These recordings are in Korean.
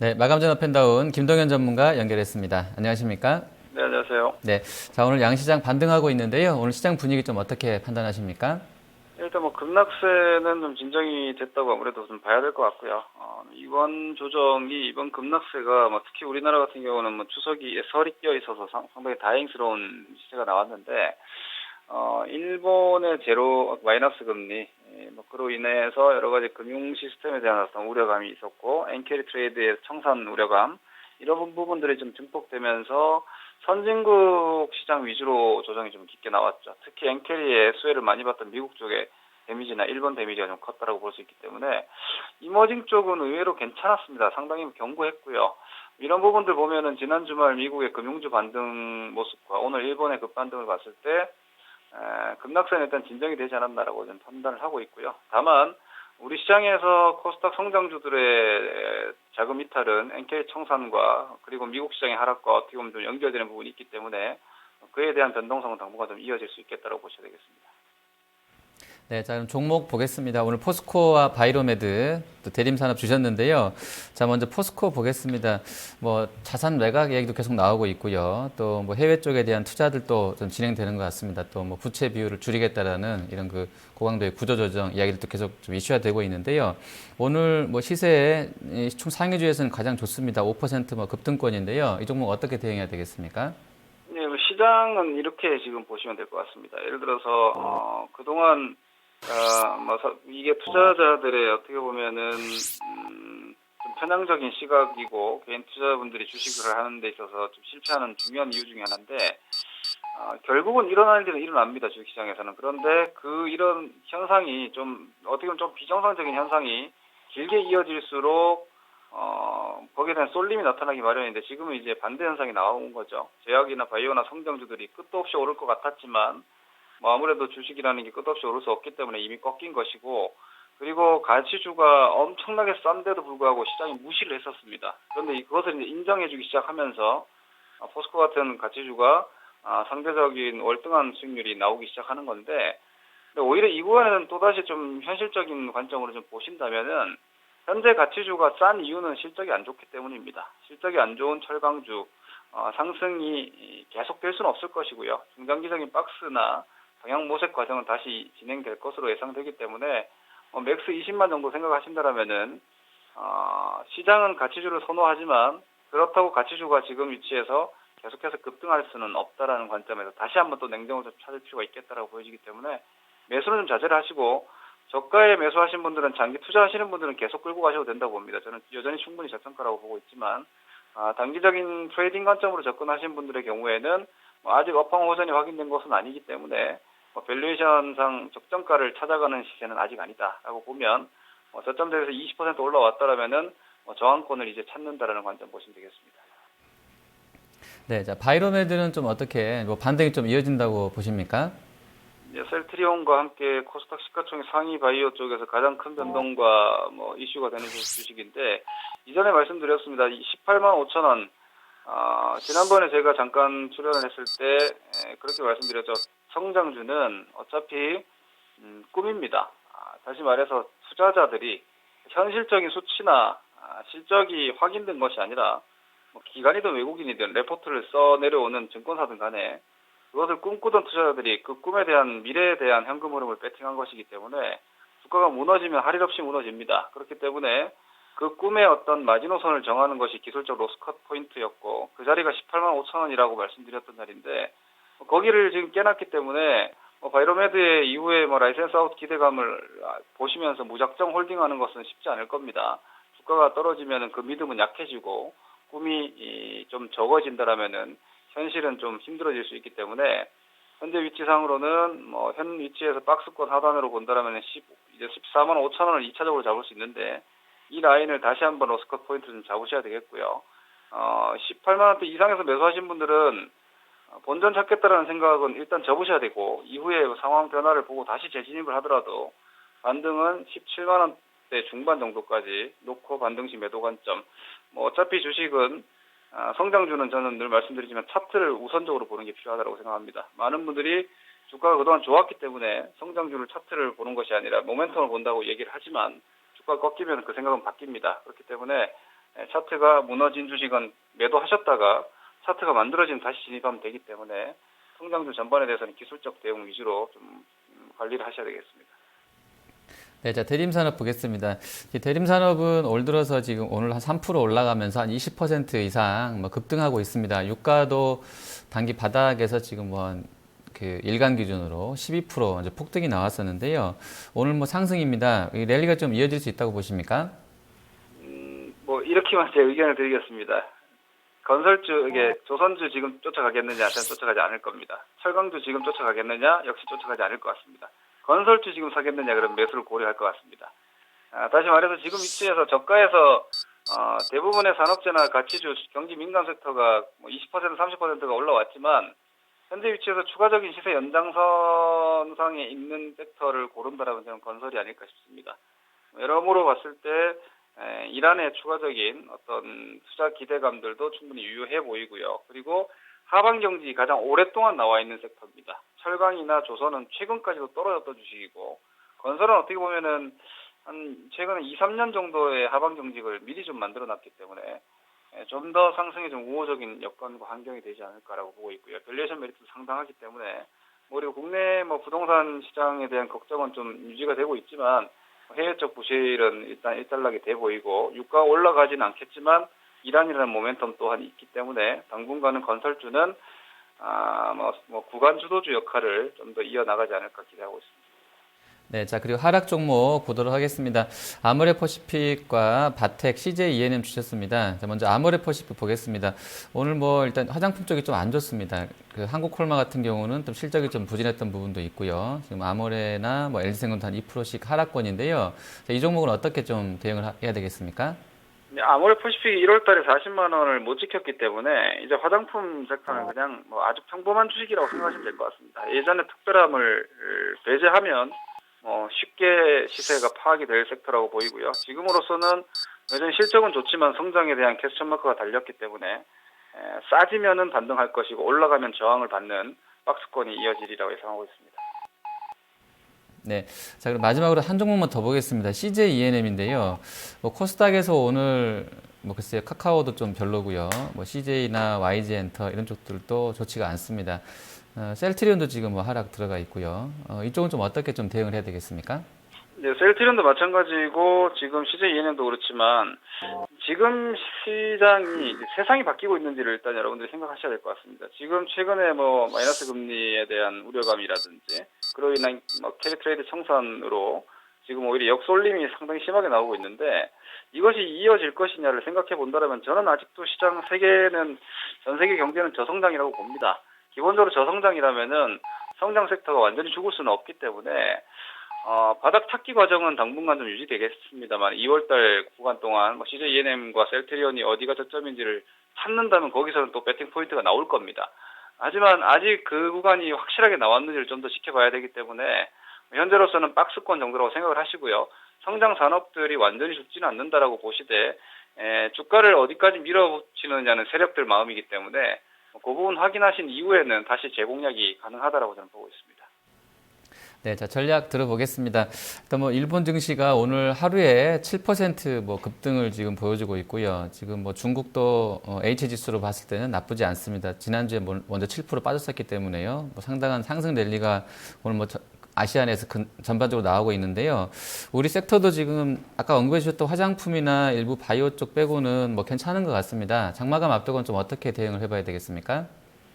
네, 마감전 업앤다운 김동현 전문가 연결했습니다. 안녕하십니까? 네, 안녕하세요. 네, 자 오늘 양시장 반등하고 있는데요. 오늘 시장 분위기 좀 어떻게 판단하십니까? 일단 뭐 급락세는 좀 진정이 됐다고 아무래도 좀 봐야 될 것 같고요. 이번 조정이 이번 급락세가 뭐 특히 우리나라 같은 경우는 뭐 추석이 설이 끼어 있어서 상당히 다행스러운 시세가 나왔는데 일본의 제로 마이너스 금리 뭐 그로 인해서 여러 가지 금융 시스템에 대한 어떤 우려감이 있었고 엔캐리 트레이드의 청산 우려감 이런 부분들이 좀 증폭되면서 선진국 시장 위주로 조정이 좀 깊게 나왔죠. 특히 엔캐리의 수혜를 많이 받던 미국 쪽의 데미지나 일본 데미지가 좀 컸다라고 볼 수 있기 때문에 이머징 쪽은 의외로 괜찮았습니다. 상당히 견고했고요. 이런 부분들 보면은 지난 주말 미국의 금융주 반등 모습과 오늘 일본의 급반등을 봤을 때 급락세는 일단 진정이 되지 않았나라고 좀 판단을 하고 있고요. 다만 우리 시장에서 코스닥 성장주들의 자금 이탈은 엔케이 청산과 그리고 미국 시장의 하락과 어떻게 보면 좀 연결되는 부분이 있기 때문에 그에 대한 변동성은 당분간 좀 이어질 수 있겠다고 보셔야 되겠습니다. 네, 자 그럼 종목 보겠습니다. 오늘 포스코와 바이로메드 또 대림산업 주셨는데요. 자 먼저 포스코 보겠습니다. 뭐 자산 매각 얘기도 계속 나오고 있고요. 또 뭐 해외 쪽에 대한 투자들도 좀 진행되는 것 같습니다. 또 뭐 부채 비율을 줄이겠다라는 이런 그 고강도의 구조조정 이야기도 계속 좀 이슈화 되고 있는데요. 오늘 뭐 시세에 총 상위주에서는 가장 좋습니다. 5%뭐 급등권인데요. 이 종목 어떻게 대응해야 되겠습니까? 네, 시장은 이렇게 지금 보시면 될 것 같습니다. 예를 들어서 그동안 이게 투자자들의 어떻게 보면은 좀 편향적인 시각이고 개인 투자자분들이 주식을 하는 데 있어서 좀 실패하는 중요한 이유 중에 하나인데 결국은 일어날 일은 일어납니다. 주식시장에서는. 그런데 이런 현상이 좀 어떻게 보면 좀 비정상적인 현상이 길게 이어질수록 거기에 대한 쏠림이 나타나기 마련인데 지금은 이제 반대 현상이 나온 거죠. 제약이나 바이오나 성장주들이 끝도 없이 오를 것 같았지만 뭐 아무래도 주식이라는 게 끝없이 오를 수 없기 때문에 이미 꺾인 것이고 그리고 가치주가 엄청나게 싼데도 불구하고 시장이 무시를 했었습니다. 그런데 그것을 이제 인정해주기 시작하면서 포스코 같은 가치주가 상대적인 월등한 수익률이 나오기 시작하는 건데 오히려 이 구간에는 또다시 좀 현실적인 관점으로 좀 보신다면은 현재 가치주가 싼 이유는 실적이 안 좋기 때문입니다. 실적이 안 좋은 철강주 상승이 계속될 수는 없을 것이고요. 중장기적인 박스나 방향 모색 과정은 다시 진행될 것으로 예상되기 때문에 맥스 20만 정도 생각하신다면은 시장은 가치주를 선호하지만 그렇다고 가치주가 지금 위치에서 계속해서 급등할 수는 없다라는 관점에서 다시 한번 또 냉정을 찾을 필요가 있겠다라고 보여지기 때문에 매수는 좀 자제를 하시고 저가에 매수하신 분들은 장기 투자하시는 분들은 계속 끌고 가셔도 된다고 봅니다. 저는 여전히 충분히 저평가라고 보고 있지만 단기적인 트레이딩 관점으로 접근하신 분들의 경우에는 아직 업황 호전이 확인된 것은 아니기 때문에 밸류에이션상 적정가를 찾아가는 시세는 아직 아니다라고 보면 저점대에서 20% 올라왔다라면은 저항권을 이제 찾는다라는 관점 보시면 되겠습니다. 네, 자 바이로메드는 좀 어떻게 뭐 반등이 좀 이어진다고 보십니까? 셀트리온과 함께 코스닥 시가총액 상위 바이오 쪽에서 가장 큰 변동과 이슈가 되는 주식인데 이전에 말씀드렸습니다. 18만 5천 원. 지난번에 제가 잠깐 출연을 했을 때 그렇게 말씀드렸죠. 성장주는 어차피 꿈입니다. 다시 말해서 투자자들이 현실적인 수치나 실적이 확인된 것이 아니라 기관이든 외국인이든 레포트를 써 내려오는 증권사든 간에 그것을 꿈꾸던 투자자들이 그 꿈에 대한 미래에 대한 현금 흐름을 배팅한 것이기 때문에 주가가 무너지면 할 일 없이 무너집니다. 그렇기 때문에 그 꿈의 어떤 마지노선을 정하는 것이 기술적 로스컷 포인트였고 그 자리가 18만 5천 원이라고 말씀드렸던 자리인데 거기를 지금 깨놨기 때문에 바이로메드의 이후에 라이센스 아웃 기대감을 보시면서 무작정 홀딩하는 것은 쉽지 않을 겁니다. 주가가 떨어지면 그 믿음은 약해지고 꿈이 좀 적어진다라면은 현실은 좀 힘들어질 수 있기 때문에 현재 위치상으로는 현 위치에서 박스권 하단으로 본다라면 이제 14만 5천 원을 2차적으로 잡을 수 있는데 이 라인을 다시 한번 로스컷 포인트 좀 잡으셔야 되겠고요. 18만 원대 이상에서 매수하신 분들은 본전 찾겠다라는 생각은 일단 접으셔야 되고 이후에 상황 변화를 보고 다시 재진입을 하더라도 반등은 17만 원대 중반 정도까지 놓고 반등 시 매도 관점. 어차피 주식은 성장주는 저는 늘 말씀드리지만 차트를 우선적으로 보는 게 필요하다고 생각합니다. 많은 분들이 주가가 그동안 좋았기 때문에 성장주를 차트를 보는 것이 아니라 모멘텀을 본다고 얘기를 하지만 주가가 꺾이면 그 생각은 바뀝니다. 그렇기 때문에 차트가 무너진 주식은 매도하셨다가 차트가 만들어지면 다시 진입하면 되기 때문에 성장주 전반에 대해서는 기술적 대응 위주로 좀 관리를 하셔야 되겠습니다. 네, 자, 대림산업 보겠습니다. 이 대림산업은 올 들어서 지금 오늘 한 3% 올라가면서 한 20% 이상 뭐 급등하고 있습니다. 유가도 단기 바닥에서 지금 그 일간 기준으로 12% 이제 폭등이 나왔었는데요. 오늘 뭐 상승입니다. 이 랠리가 좀 이어질 수 있다고 보십니까? 뭐 이렇게만 제 의견을 드리겠습니다. 건설주, 이게 조선주 지금 쫓아가겠느냐? 저는 쫓아가지 않을 겁니다. 철강주 지금 쫓아가겠느냐? 역시 쫓아가지 않을 것 같습니다. 건설주 지금 사겠느냐? 그럼 매수를 고려할 것 같습니다. 다시 말해서 지금 위치에서 저가에서 대부분의 산업재나 가치주, 경기 민감 섹터가 뭐 20%, 30%가 올라왔지만 현재 위치에서 추가적인 시세 연장선상에 있는 섹터를 고른다라면 저는 건설이 아닐까 싶습니다. 여러모로 봤을 때 이란의 추가적인 어떤 투자 기대감들도 충분히 유효해 보이고요. 그리고 하방 경직이 가장 오랫동안 나와 있는 섹터입니다. 철강이나 조선은 최근까지도 떨어졌던 주식이고 건설은 어떻게 보면은 한 최근에 2, 3년 정도의 하방 경직을 미리 좀 만들어 놨기 때문에 좀 더 상승에 좀 우호적인 여건과 환경이 되지 않을까라고 보고 있고요. 밸류에이션 메리트도 상당하기 때문에 그리고 국내 부동산 시장에 대한 걱정은 좀 유지가 되고 있지만 해외적 부실은 일단 일단락이 돼 보이고 유가가 올라가지는 않겠지만 이란이라는 모멘텀 또한 있기 때문에 당분간은 건설주는 구간 주도주 역할을 좀 더 이어나가지 않을까 기대하고 있습니다. 네, 자, 그리고 하락 종목 보도록 하겠습니다. 아모레퍼시픽과 바텍, CJ E&M 주셨습니다. 자, 먼저 아모레퍼시픽 보겠습니다. 오늘 일단 화장품 쪽이 좀 안 좋습니다. 그 한국콜마 같은 경우는 좀 실적이 좀 부진했던 부분도 있고요. 지금 아모레나 LG생명도 한 2%씩 하락권인데요. 자, 이 종목은 어떻게 좀 대응을 해야 되겠습니까? 네, 아모레퍼시픽이 1월 달에 40만 원을 못 지켰기 때문에 이제 화장품 섹터는 그냥 아주 평범한 주식이라고 생각하시면 될 것 같습니다. 예전에 특별함을 배제하면 쉽게 시세가 파악이 될 섹터라고 보이고요. 지금으로서는 여전히 실적은 좋지만 성장에 대한 퀘스천 마크가 달렸기 때문에 싸지면은 반등할 것이고 올라가면 저항을 받는 박스권이 이어지리라고 예상하고 있습니다. 네. 자, 그럼 마지막으로 한 종목만 더 보겠습니다. CJ E&M인데요. 코스닥에서 오늘 글쎄요, 카카오도 좀 별로고요. CJ나 YG 엔터 이런 쪽들도 좋지가 않습니다. 셀트리온도 지금 하락 들어가 있고요. 이쪽은 좀 어떻게 좀 대응을 해야 되겠습니까? 네, 셀트리온도 마찬가지고 지금 CJ E&M도 그렇지만 지금 시장이 세상이 바뀌고 있는지를 일단 여러분들이 생각하셔야 될 것 같습니다. 지금 최근에 마이너스 금리에 대한 우려감이라든지 그로 인한 캐리 트레이드 청산으로 지금 오히려 역쏠림이 상당히 심하게 나오고 있는데 이것이 이어질 것이냐를 생각해 본다면 저는 아직도 시장 세계는 전 세계 경제는 저성장이라고 봅니다. 기본적으로 저성장이라면은 성장 섹터가 완전히 죽을 수는 없기 때문에 바닥 찾기 과정은 당분간 좀 유지되겠습니다만 2월달 구간 동안 CJ E&M과 셀트리온이 어디가 저점인지를 찾는다면 거기서는 또 배팅 포인트가 나올 겁니다. 하지만 아직 그 구간이 확실하게 나왔는지를 좀 더 지켜봐야 되기 때문에 현재로서는 박스권 정도라고 생각을 하시고요. 성장 산업들이 완전히 죽지는 않는다라고 보시되 주가를 어디까지 밀어붙이느냐는 세력들 마음이기 때문에 그 부분 확인하신 이후에는 다시 재공략이 가능하다라고 저는 보고 있습니다. 네, 자, 전략 들어보겠습니다. 일단 일본 증시가 오늘 하루에 7% 급등을 지금 보여주고 있고요. 지금 중국도 H지수로 봤을 때는 나쁘지 않습니다. 지난주에 먼저 7% 빠졌었기 때문에요. 상당한 상승 랠리가 오늘 아시안에서 전반적으로 나오고 있는데요. 우리 섹터도 지금 아까 언급해 주셨던 화장품이나 일부 바이오 쪽 빼고는 괜찮은 것 같습니다. 장마감 앞두고는 좀 어떻게 대응을 해봐야 되겠습니까?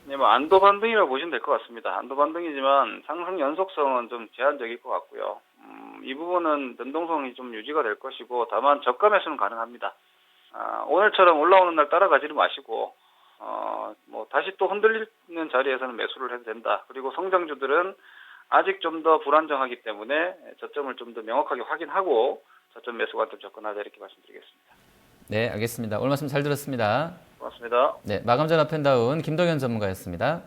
네, 안도 반등이라고 보시면 될 것 같습니다. 안도 반등이지만 상승 연속성은 좀 제한적일 것 같고요. 이 부분은 변동성이 좀 유지가 될 것이고 다만 저가 매수는 가능합니다. 오늘처럼 올라오는 날 따라가지는 마시고 다시 또 흔들리는 자리에서는 매수를 해도 된다. 그리고 성장주들은 아직 좀 더 불안정하기 때문에 저점을 좀 더 명확하게 확인하고 저점 매수 관점 접근하자 이렇게 말씀드리겠습니다. 네, 알겠습니다. 오늘 말씀 잘 들었습니다. 고맙습니다. 네, 마감 전화 팬다운 김동현 전문가였습니다.